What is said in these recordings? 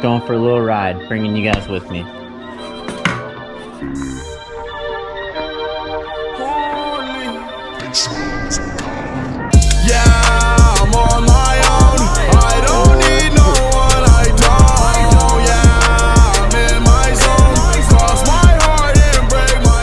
Going for a little ride, bringing you guys with me. Yeah, I'm on my own. I don't need no one, I don't. Yeah, I'm in my zone. Cross my heart and break my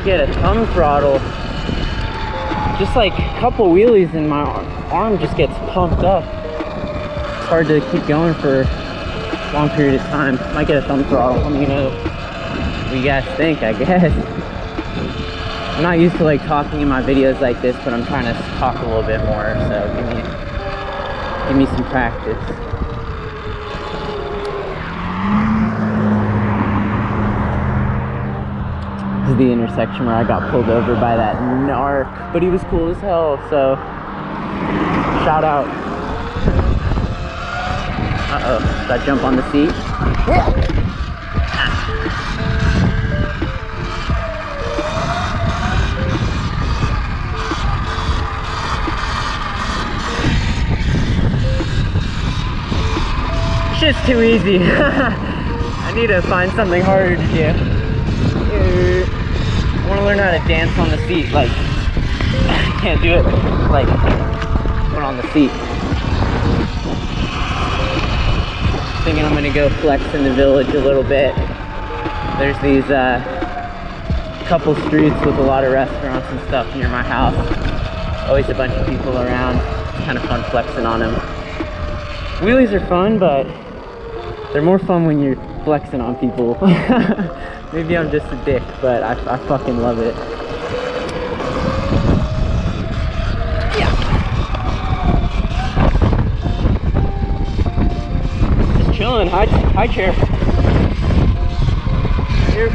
Get a thumb throttle. Just like a couple wheelies and my arm just gets pumped up. It's hard to keep going for a long period of time. Might get a thumb throttle. Let me know what you guys think, I guess. I'm not used to like talking in my videos like this, but I'm trying to talk a little bit more, so give me some practice. This is the intersection where I got pulled over by that narc, but he was cool as hell, so shout out. Uh-oh, did I jump on the seat? Shit's too easy. I need to find something harder to do. I want to learn how to dance on the seat, like, I can't do it, like, put on the seat. Thinking I'm gonna go flex in the village a little bit. There's these, couple streets with a lot of restaurants and stuff near my house. Always a bunch of people around. It's kind of fun flexing on them. Wheelies are fun, but they're more fun when you're flexing on people. Maybe I'm just a dick, but I fucking love it. Yeah. Just chilling. High chair. Here.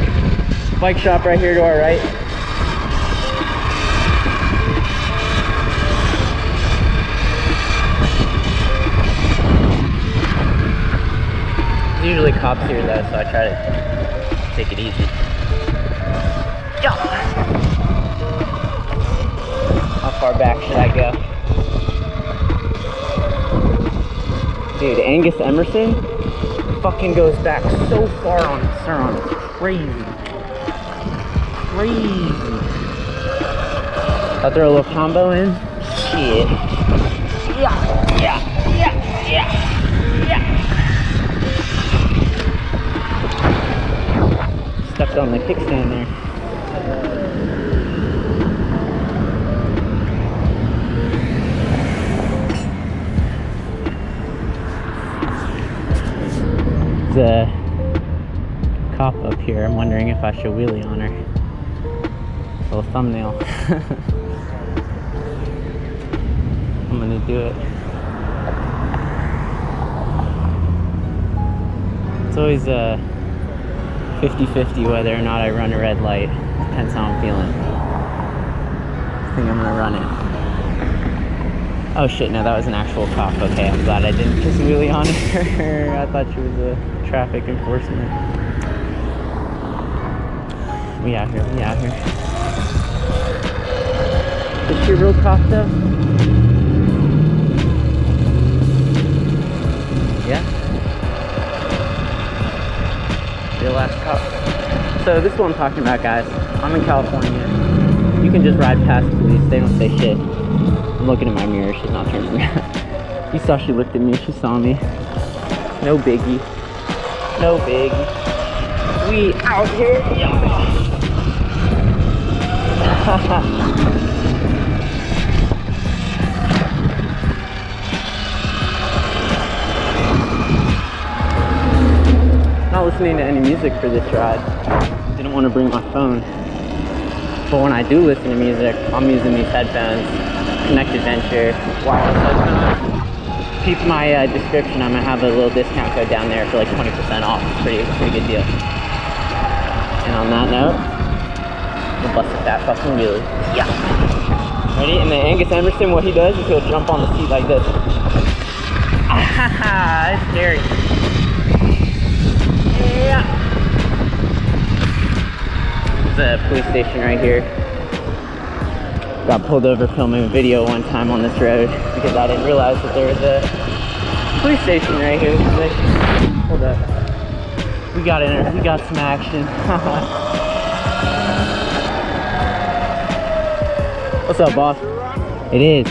Bike shop right here to our right. There's usually cops here though, so I try to take it easy. Yeah. How far back should I go? Dude, Angus Emerson fucking goes back so far on Surron. It's crazy. Crazy. I'll throw a little combo in. Shit. Yeah. Stepped on the kickstand there. There's a cop up here. I'm wondering if I should wheelie on her. A little thumbnail. I'm gonna do it. It's always 50-50 whether or not I run a red light. Depends how I'm feeling. I think I'm gonna run it. Oh shit, no, that was an actual cop. Okay, I'm glad I didn't just wheelie on her. I thought she was a traffic enforcement. We out here. Is she a real cop though? Yeah? Real ass cop. So this is what I'm talking about, guys. I'm in California. You can just ride past police. They don't say shit. I'm looking in my mirror. She's not turning around. You saw she looked at me. She saw me. No biggie. No biggie. We out here. Yeah. listening to any music for this ride. Didn't want to bring my phone. But when I do listen to music, I'm using these headphones, Connected Venture wireless headphones. Keep my description. I'm gonna have a little discount code down there for like 20% off. It's pretty good deal. And on that note, we'll bust a fat fucking wheelie. Yeah. Ready? And then Angus Emerson, what he does is he'll jump on the seat like this. Ah, that's scary. Yeah. There's a police station right here. Got pulled over filming a video one time on this road because I didn't realize that there was a police station right here. Hold up. We got in there. We got some action. What's up, boss? It is.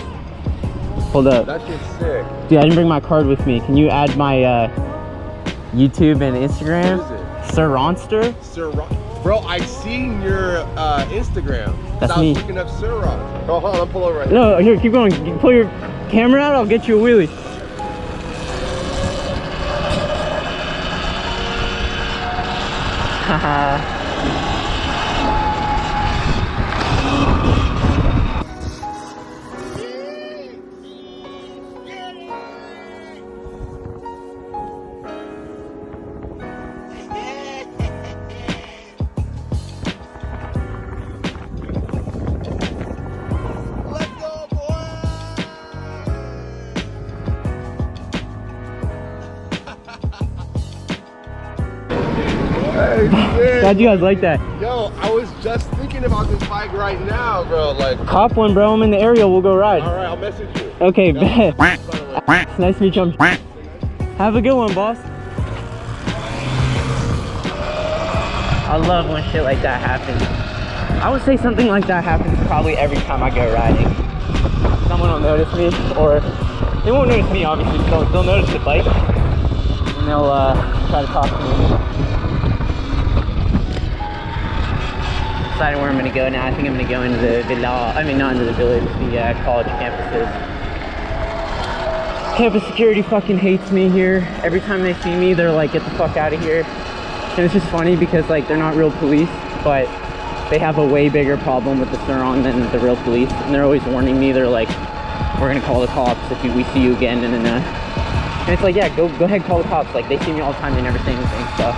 Hold up. That shit's sick. Dude, I didn't bring my card with me. Can you add my YouTube and Instagram? What is it? Surronster? Bro, I seen your Instagram. That's I was me. looking up Surron. Oh, hold on, I'll pull over right No, here, keep going. Pull your camera out, I'll get you a wheelie. Haha. How'd you guys like that? Yo, I was just thinking about this bike right now, bro. Like, Cop one, bro. I'm in the area. We'll go ride. all right, I'll message you. Okay, bet. It's nice to meet you. Have a good one, boss. I love when shit like that happens. I would say something like that happens probably every time I go riding. Someone will notice me, or they won't notice me, obviously. They'll notice the bike, and they'll try to talk to me. Deciding where I'm gonna go now. I think I'm gonna go into the village. I mean, not into the village, the college campuses. Campus security fucking hates me here. Every time they see me, they're like, get the fuck out of here. And it's just funny because like they're not real police, but they have a way bigger problem with the Surron than the real police. And they're always warning me. They're like, we're gonna call the cops if we see you again. And it's like, yeah, go ahead, call the cops. Like they see me all the time, they never say anything. So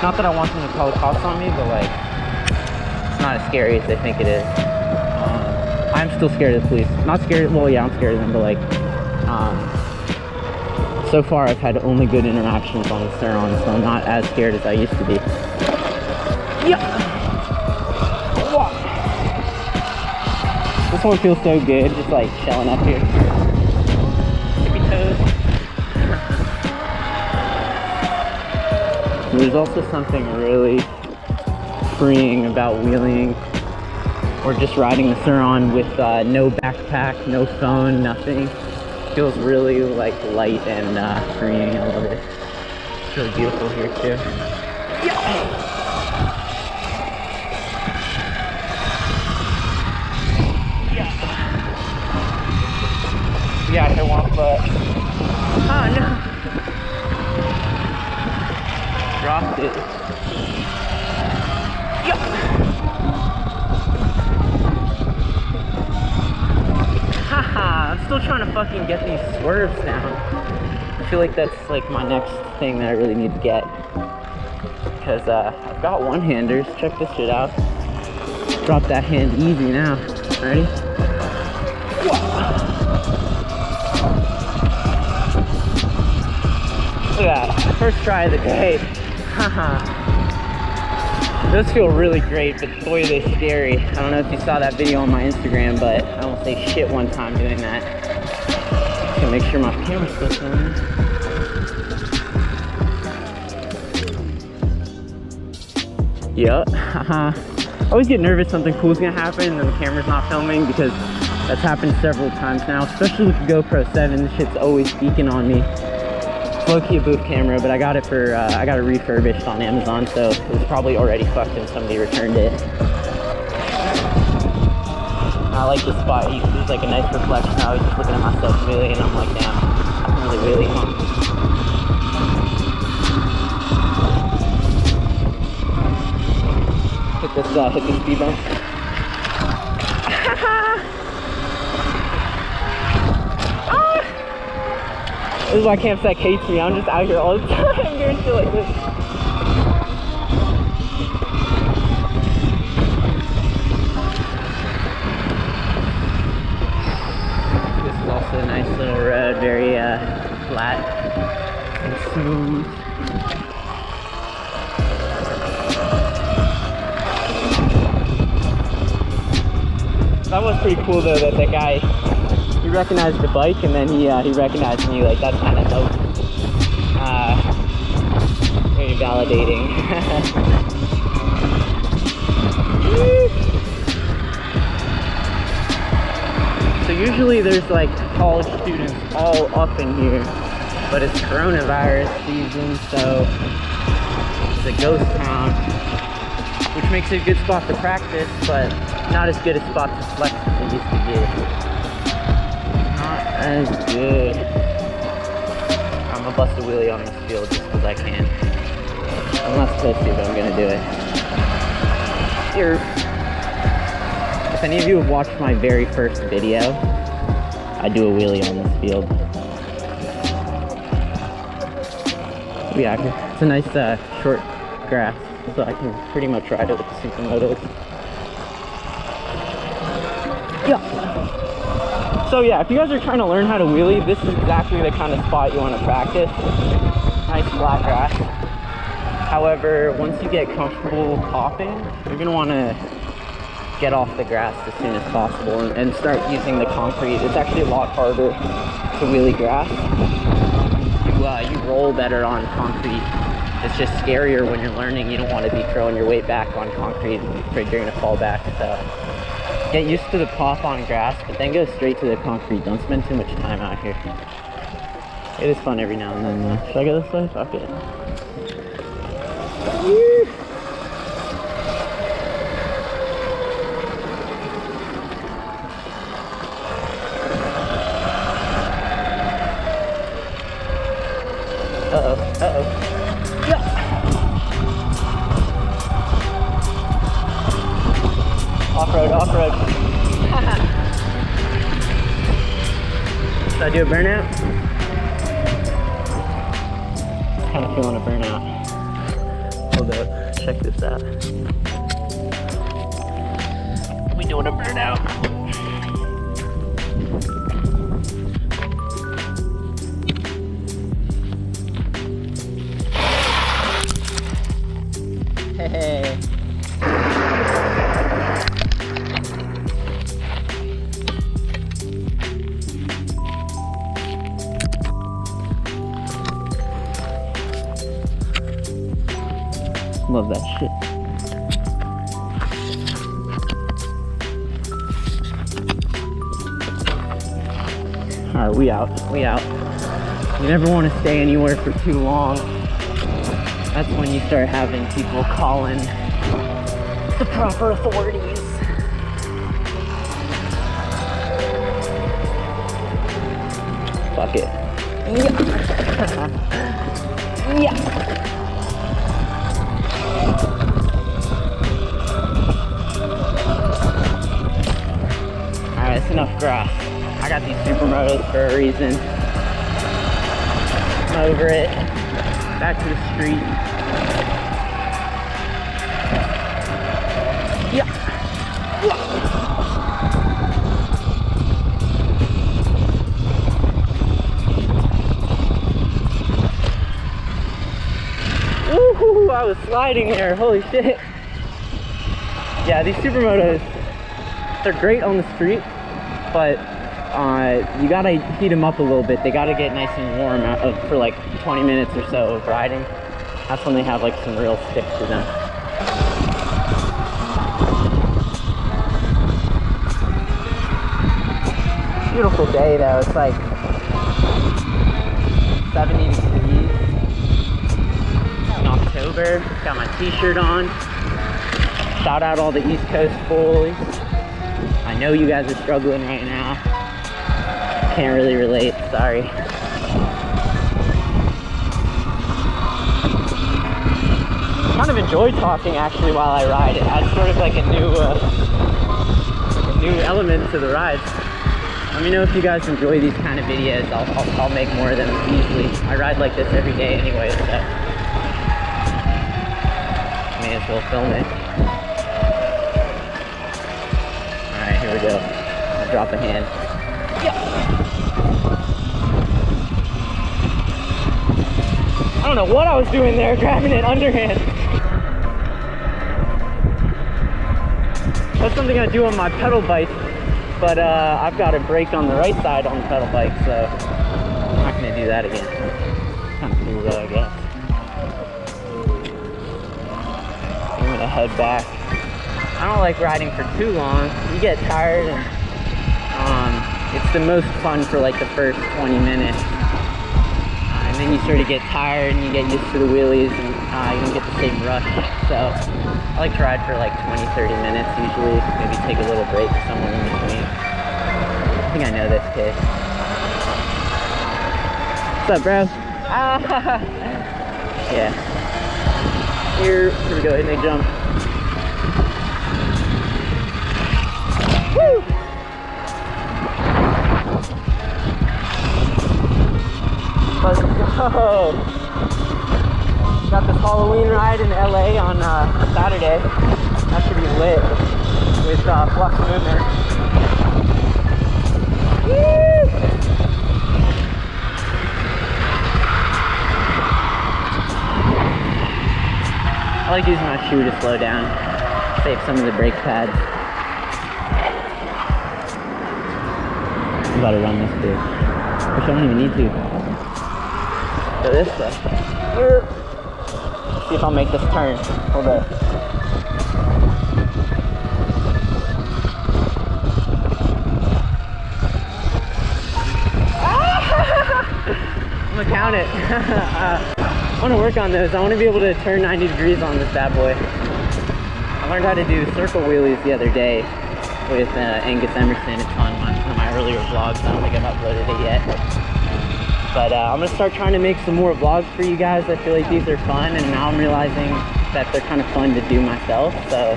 not that I want them to call the cops on me, but like, not as scary as they think it is. I'm still scared of the police. Not scared, well yeah, I'm scared of them, but like, so far I've had only good interactions on the Surron, so I'm not as scared as I used to be. Yeah. Whoa. This one feels so good, just like chilling up here. Tippy toes. There's also something really freeing about wheeling or just riding the Surron with no backpack, no phone, nothing. It feels really like light and freeing. I love it. It's really beautiful here too. Yeah. Yeah, I hit one foot. Oh no. Dropped it. Haha, I'm still trying to fucking get these swerves down. I feel like that's like my next thing that I really need to get. Because I've got one-handers. Check this shit out. Drop that hand easy now. Ready? Look at that. First try of the day. Haha. Those feel really great, but boy, are they scary. I don't know if you saw that video on my Instagram, but I almost say shit one time doing that. Just gonna make sure my camera's still filming. Yup, haha. I always get nervous something cool's gonna happen and then the camera's not filming because that's happened several times now, especially with the GoPro 7. This shit's always speaking on me. Low-key a booth camera, but I got it for I got it refurbished on Amazon, so it was probably already fucked and somebody returned it. I like this spot. There's like a nice reflection. I was just looking at myself wheelie and I'm like, damn, I can really wheelie, huh? Just hit the speed bump. This is why campsite hates me. I'm just out here all the time doing shit like this. This is also a nice little road, very flat and smooth. That was pretty cool though, that guy, he recognized the bike and then he recognized me. Like, that's kind of dope. Very validating. So usually there's like college students all up in here, but it's coronavirus season, so it's a ghost town, which makes it a good spot to practice, but not as good a spot to flex as it used to be. Not as good. I'm gonna bust a wheelie on this field just because I can. I'm not supposed to, but I'm gonna do it. Here. If any of you have watched my very first video, I do a wheelie on this field. Yeah, it's a nice short grass, so I can pretty much ride it with the supermotos. Yeah. So yeah, if you guys are trying to learn how to wheelie, this is exactly the kind of spot you want to practice. Nice flat grass. However, once you get comfortable hopping, you're going to want to get off the grass as soon as possible and start using the concrete. It's actually a lot harder to wheelie grass. You roll better on concrete. It's just scarier when you're learning. You don't want to be throwing your weight back on concrete and you're afraid you're going to fall back. So get used to the pop on grass, but then go straight to the concrete. Don't spend too much time out here. It is fun every now and then though. Should I go this way? Fuck it. Uh-oh, uh-oh. Yeah. Off-road, off-road. Should I do a burnout? Kind of feeling a burnout. Hold up, check this out. We doing a burnout. Hey. Love that shit. Alright, we out. We out. You never want to stay anywhere for too long. That's when you start having people calling the proper authorities. Fuck it. Yeah. Yeah. Alright, that's enough grass. I got these supermotos for a reason. I'm over it. Back to the street. Yeah. Woohoo! I was sliding there. Holy shit. Yeah, these supermotos, they're great on the street, but you gotta heat them up a little bit. They gotta get nice and warm for like 20 minutes or so of riding. That's when they have like some real stick to them. Beautiful day though. It's like 70 degrees in October. Got my t-shirt on. Shout out all the East Coast boys. I know you guys are struggling right now. Can't really relate, sorry. kind of enjoy talking actually while I ride. It adds sort of like a new element to the rides. Let me know if you guys enjoy these kind of videos. I'll make more of them easily. I ride like this every day anyway, so may as well film it. All right, here we go. I'll drop a hand. Yeah. I don't know what I was doing there, grabbing it underhand. That's something I do on my pedal bike, but I've got a brake on the right side on the pedal bike, so I'm not gonna do that again. Kind of cool though, I guess. I'm gonna head back. I don't like riding for too long. You get tired, and it's the most fun for like the first 20 minutes. And then you sort of get tired and you get used to the wheelies, and you don't get the same rush. So I like to ride for like 20-30 minutes usually, maybe take a little break somewhere in between. I think I know this kid. What's up, bro? Yeah. Here we go, hitting a jump. Woo! Let's go! Got this Halloween ride in LA on Saturday. That should be lit with Flux Movement. Woo! I like using my shoe to slow down, save some of the brake pads. I'm about to run this bitch. Which I don't even need to. Go this way. See if I'll make this turn. Hold up. I'm gonna count it. I want to work on those. I want to be able to turn 90 degrees on this bad boy. I learned how to do circle wheelies the other day with Angus Emerson. It's on one of my earlier vlogs. I don't think I've uploaded it yet. But I'm gonna start trying to make some more vlogs for you guys. I feel like these are fun, and now I'm realizing that they're kind of fun to do myself. So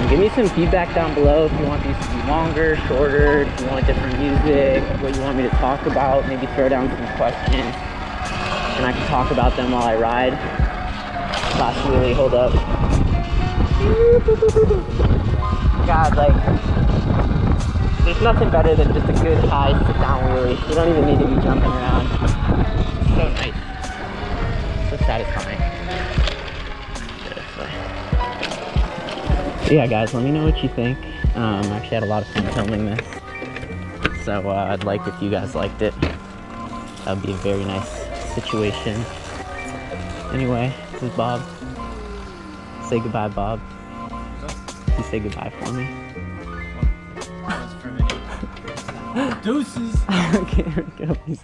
give me some feedback down below if you want these to be longer, shorter, if you want different music, what you want me to talk about. Maybe throw down some questions, and I can talk about them while I ride. Last wheelie, hold up. God, like, there's nothing better than just a good high sit-down wheelie. You don't even need to be jumping around. It's so nice. So satisfying. So yeah, guys, let me know what you think. I actually had a lot of fun filming this. So I'd like if you guys liked it. That would be a very nice situation. Anyway, this is Bob. Say goodbye, Bob. You say goodbye for me. Deuces. Okay, here we go. Peace.